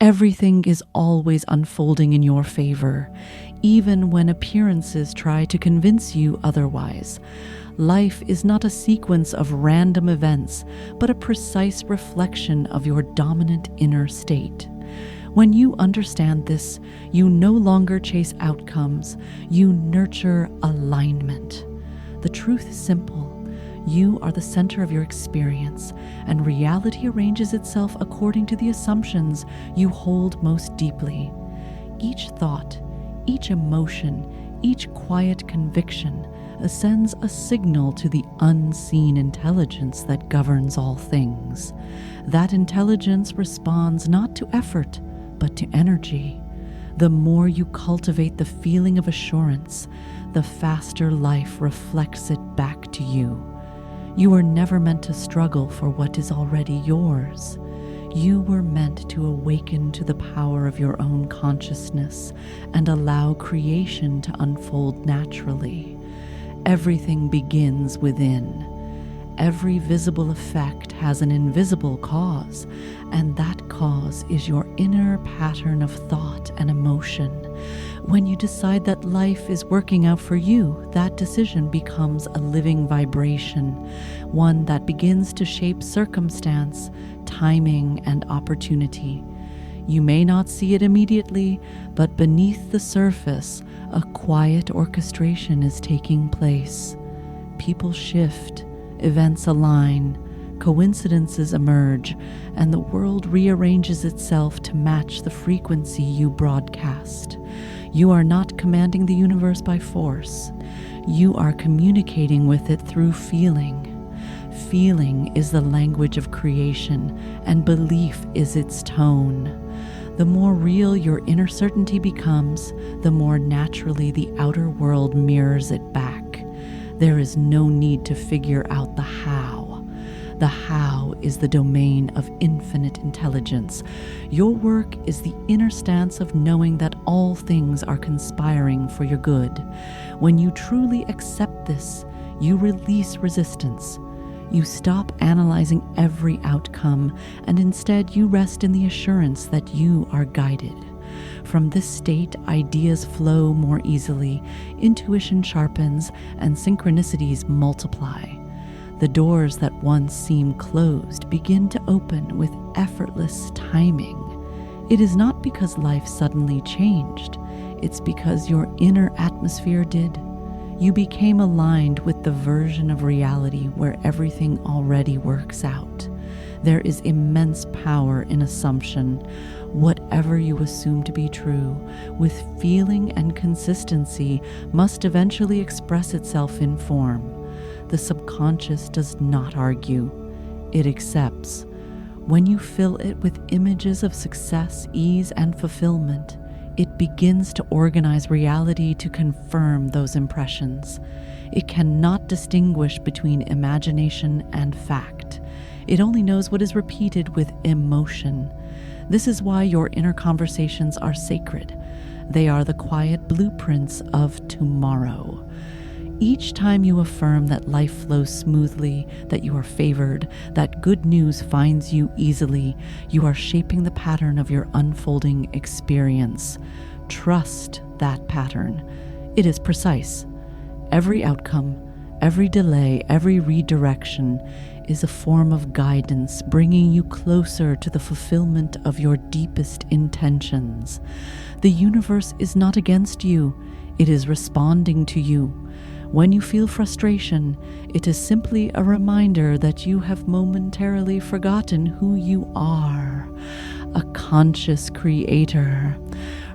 Everything is always unfolding in your favor, even when appearances try to convince you otherwise. Life is not a sequence of random events, but a precise reflection of your dominant inner state. When you understand this, you no longer chase outcomes, you nurture alignment. The truth is simple. You are the center of your experience, and reality arranges itself according to the assumptions you hold most deeply. Each thought, each emotion, each quiet conviction sends a signal to the unseen intelligence that governs all things. That intelligence responds not to effort, but to energy. The more you cultivate the feeling of assurance, the faster life reflects it back to you. You are never meant to struggle for what is already yours. You were meant to awaken to the power of your own consciousness and allow creation to unfold naturally. Everything begins within. Every visible effect has an invisible cause, and that cause is your inner pattern of thought and emotion. When you decide that life is working out for you, that decision becomes a living vibration, one that begins to shape circumstance, timing, and opportunity. You may not see it immediately, but beneath the surface, a quiet orchestration is taking place. People shift, events align, coincidences emerge, and the world rearranges itself to match the frequency you broadcast. You are not commanding the universe by force. You are communicating with it through feeling. Feeling is the language of creation, and belief is its tone. The more real your inner certainty becomes, the more naturally the outer world mirrors it back. There is no need to figure out the how. The how is the domain of infinite intelligence. Your work is the inner stance of knowing that all things are conspiring for your good. When you truly accept this, you release resistance. You stop analyzing every outcome, and instead you rest in the assurance that you are guided. From this state, ideas flow more easily, intuition sharpens, and synchronicities multiply. The doors that once seemed closed begin to open with effortless timing. It is not because life suddenly changed, it's because your inner atmosphere did. You became aligned with the version of reality where everything already works out. There is immense power in assumption. Whatever you assume to be true, with feeling and consistency, must eventually express itself in form. The subconscious does not argue, it accepts. When you fill it with images of success, ease, and fulfillment, it begins to organize reality to confirm those impressions. It cannot distinguish between imagination and fact. It only knows what is repeated with emotion. This is why your inner conversations are sacred. They are the quiet blueprints of tomorrow. Each time you affirm that life flows smoothly, that you are favored, that good news finds you easily, you are shaping the pattern of your unfolding experience. Trust that pattern. It is precise. Every outcome, every delay, every redirection is a form of guidance, bringing you closer to the fulfillment of your deepest intentions. The universe is not against you, it is responding to you. When you feel frustration, it is simply a reminder that you have momentarily forgotten who you are, a conscious creator.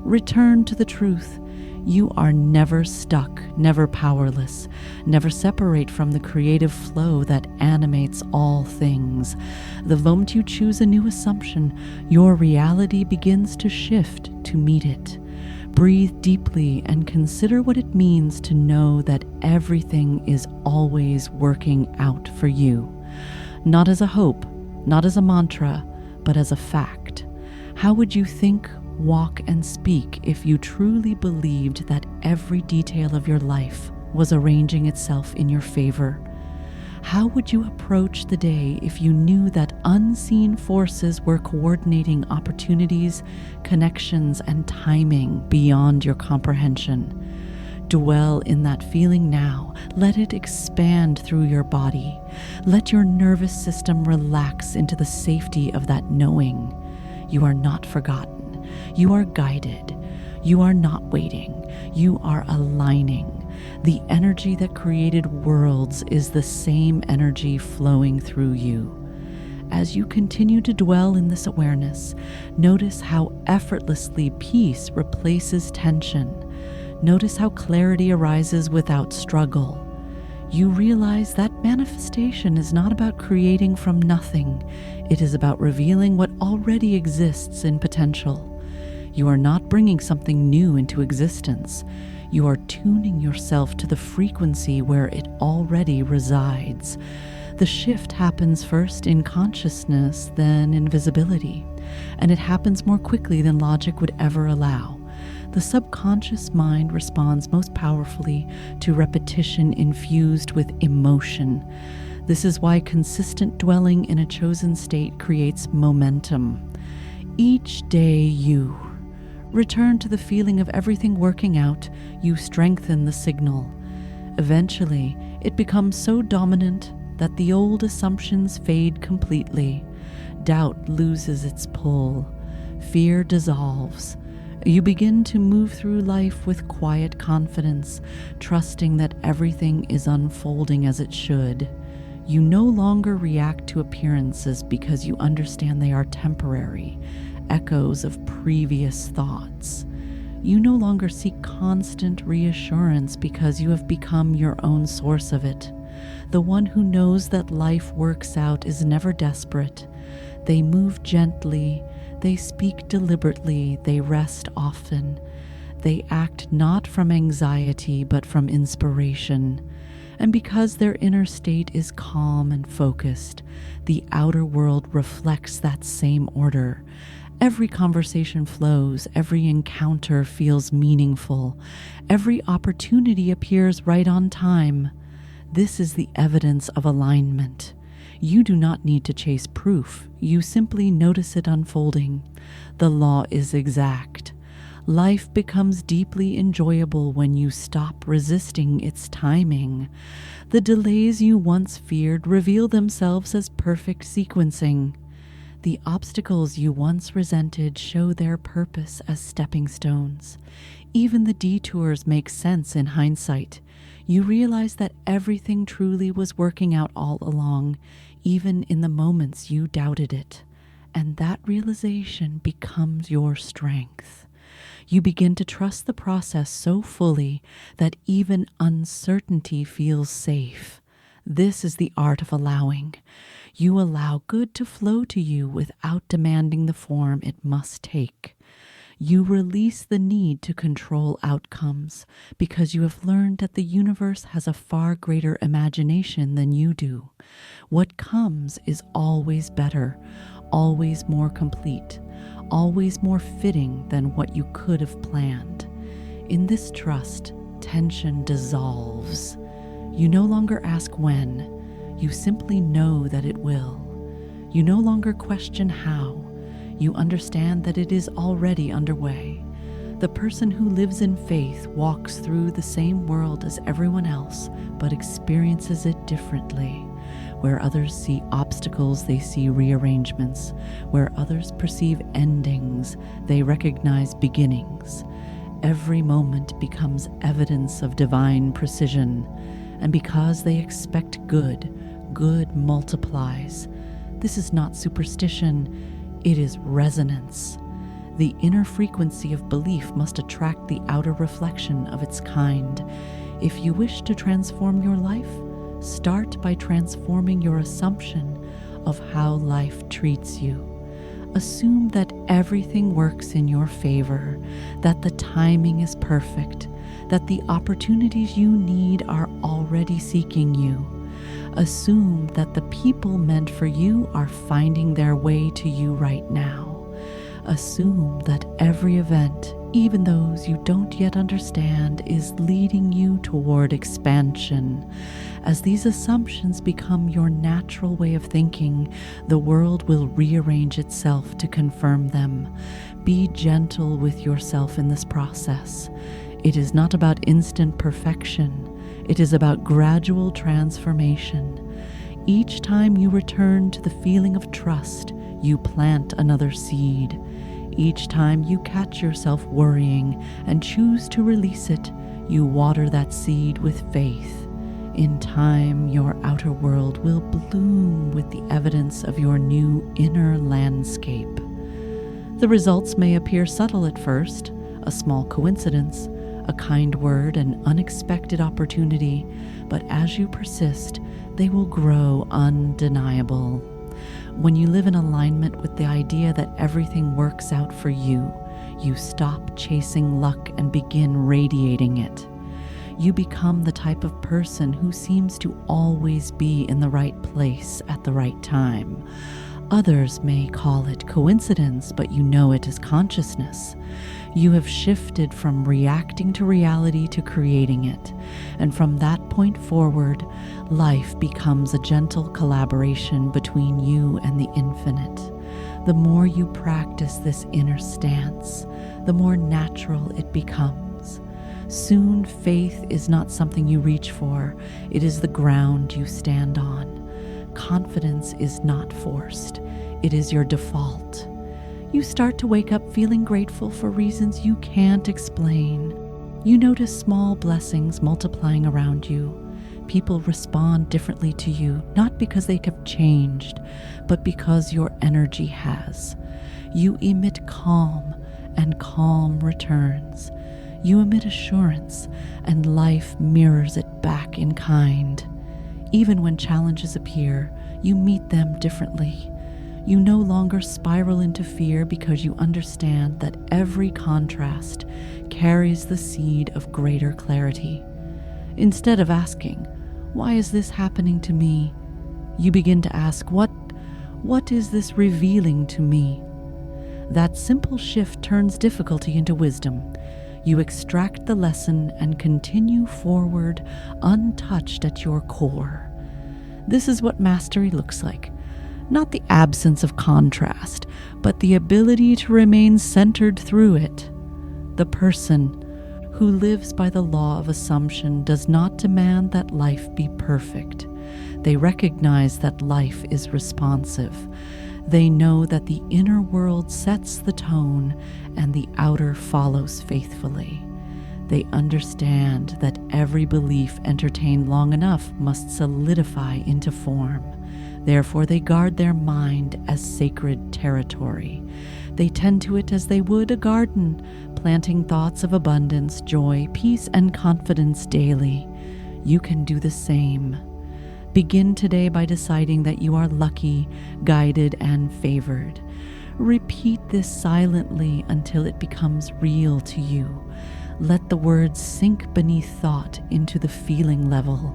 Return to the truth. You are never stuck, never powerless, never separate from the creative flow that animates all things. The moment you choose a new assumption, your reality begins to shift to meet it. Breathe deeply and consider what it means to know that everything is always working out for you. Not as a hope, not as a mantra, but as a fact. How would you think, walk, and speak if you truly believed that every detail of your life was arranging itself in your favor? How would you approach the day if you knew that unseen forces were coordinating opportunities, connections, and timing beyond your comprehension? Dwell in that feeling now. Let it expand through your body. Let your nervous system relax into the safety of that knowing. You are not forgotten. You are guided. You are not waiting. You are aligning. The energy that created worlds is the same energy flowing through you. As you continue to dwell in this awareness, notice how effortlessly peace replaces tension. Notice how clarity arises without struggle. You realize that manifestation is not about creating from nothing. It is about revealing what already exists in potential. You are not bringing something new into existence. You are tuning yourself to the frequency where it already resides. The shift happens first in consciousness, then in visibility, and it happens more quickly than logic would ever allow. The subconscious mind responds most powerfully to repetition infused with emotion. This is why consistent dwelling in a chosen state creates momentum. Each day you return to the feeling of everything working out, you strengthen the signal. Eventually, it becomes so dominant that the old assumptions fade completely. Doubt loses its pull. Fear dissolves. You begin to move through life with quiet confidence, trusting that everything is unfolding as it should. You no longer react to appearances because you understand they are temporary, echoes of previous thoughts. You no longer seek constant reassurance because you have become your own source of it. The one who knows that life works out is never desperate. They move gently. They speak deliberately, they rest often. They act not from anxiety, but from inspiration. And because their inner state is calm and focused, the outer world reflects that same order. Every conversation flows, every encounter feels meaningful, every opportunity appears right on time. This is the evidence of alignment. You do not need to chase proof. You simply notice it unfolding. The law is exact. Life becomes deeply enjoyable when you stop resisting its timing. The delays you once feared reveal themselves as perfect sequencing. The obstacles you once resented show their purpose as stepping stones. Even the detours make sense in hindsight. You realize that everything truly was working out all along, even in the moments you doubted it. And that realization becomes your strength. You begin to trust the process so fully that even uncertainty feels safe. This is the art of allowing. You allow good to flow to you without demanding the form it must take. You release the need to control outcomes because you have learned that the universe has a far greater imagination than you do. What comes is always better, always more complete, always more fitting than what you could have planned. In this trust, tension dissolves. You no longer ask when, you simply know that it will. You no longer question how. You understand that it is already underway. The person who lives in faith walks through the same world as everyone else, but experiences it differently. Where others see obstacles, they see rearrangements. Where others perceive endings, they recognize beginnings. Every moment becomes evidence of divine precision. And because they expect good, good multiplies. This is not superstition. It is resonance. The inner frequency of belief must attract the outer reflection of its kind. If you wish to transform your life, start by transforming your assumption of how life treats you. Assume that everything works in your favor, that the timing is perfect, that the opportunities you need are already seeking you. Assume that the people meant for you are finding their way to you right now. Assume that every event, even those you don't yet understand, is leading you toward expansion. As these assumptions become your natural way of thinking, the world will rearrange itself to confirm them. Be gentle with yourself in this process. It is not about instant perfection. It is about gradual transformation. Each time you return to the feeling of trust, you plant another seed. Each time you catch yourself worrying and choose to release it, you water that seed with faith. In time, your outer world will bloom with the evidence of your new inner landscape. The results may appear subtle at first, a small coincidence, a kind word, an unexpected opportunity, but as you persist, they will grow undeniable. When you live in alignment with the idea that everything works out for you, you stop chasing luck and begin radiating it. You become the type of person who seems to always be in the right place at the right time. Others may call it coincidence, but you know it is consciousness. You have shifted from reacting to reality to creating it, and from that point forward, life becomes a gentle collaboration between you and the infinite. The more you practice this inner stance, the more natural it becomes. Soon, faith is not something you reach for, it is the ground you stand on. Confidence is not forced, it is your default. You start to wake up feeling grateful for reasons you can't explain. You notice small blessings multiplying around you. People respond differently to you, not because they have changed, but because your energy has. You emit calm, and calm returns. You emit assurance, and life mirrors it back in kind. Even when challenges appear, you meet them differently. You no longer spiral into fear because you understand that every contrast carries the seed of greater clarity. Instead of asking, "Why is this happening to me?" you begin to ask, What is this revealing to me? That simple shift turns difficulty into wisdom. You extract the lesson and continue forward untouched at your core. This is what mastery looks like. Not the absence of contrast, but the ability to remain centered through it. The person who lives by the law of assumption does not demand that life be perfect. They recognize that life is responsive. They know that the inner world sets the tone and the outer follows faithfully. They understand that every belief entertained long enough must solidify into form. Therefore, they guard their mind as sacred territory. They tend to it as they would a garden, planting thoughts of abundance, joy, peace, and confidence daily. You can do the same. Begin today by deciding that you are lucky, guided, and favored. Repeat this silently until it becomes real to you. Let the words sink beneath thought into the feeling level.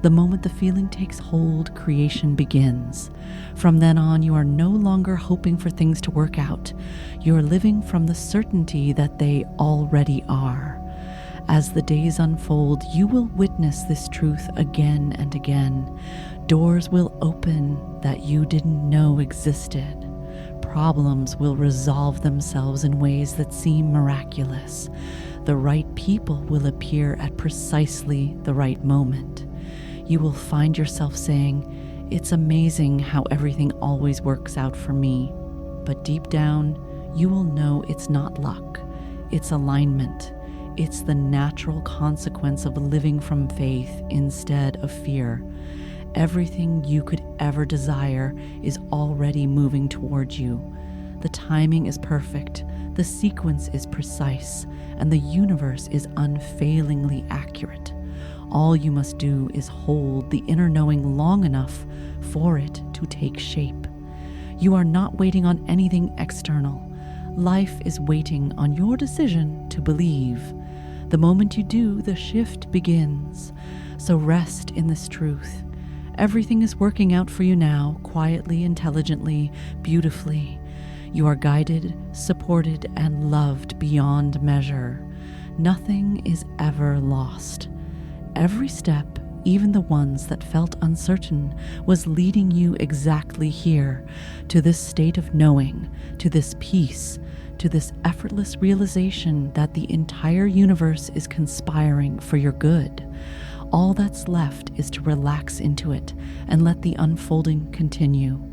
The moment the feeling takes hold, creation begins. From then on, you are no longer hoping for things to work out. You are living from the certainty that they already are. As the days unfold, you will witness this truth again and again. Doors will open that you didn't know existed. Problems will resolve themselves in ways that seem miraculous. The right people will appear at precisely the right moment. You will find yourself saying, "It's amazing how everything always works out for me." But deep down, you will know it's not luck. It's alignment. It's the natural consequence of living from faith instead of fear. Everything you could ever desire is already moving towards you. The timing is perfect, the sequence is precise, and the universe is unfailingly accurate. All you must do is hold the inner knowing long enough for it to take shape. You are not waiting on anything external. Life is waiting on your decision to believe. The moment you do, the shift begins. So rest in this truth. Everything is working out for you now, quietly, intelligently, beautifully. You are guided, supported, and loved beyond measure. Nothing is ever lost. Every step, even the ones that felt uncertain, was leading you exactly here, to this state of knowing, to this peace, to this effortless realization that the entire universe is conspiring for your good. All that's left is to relax into it and let the unfolding continue.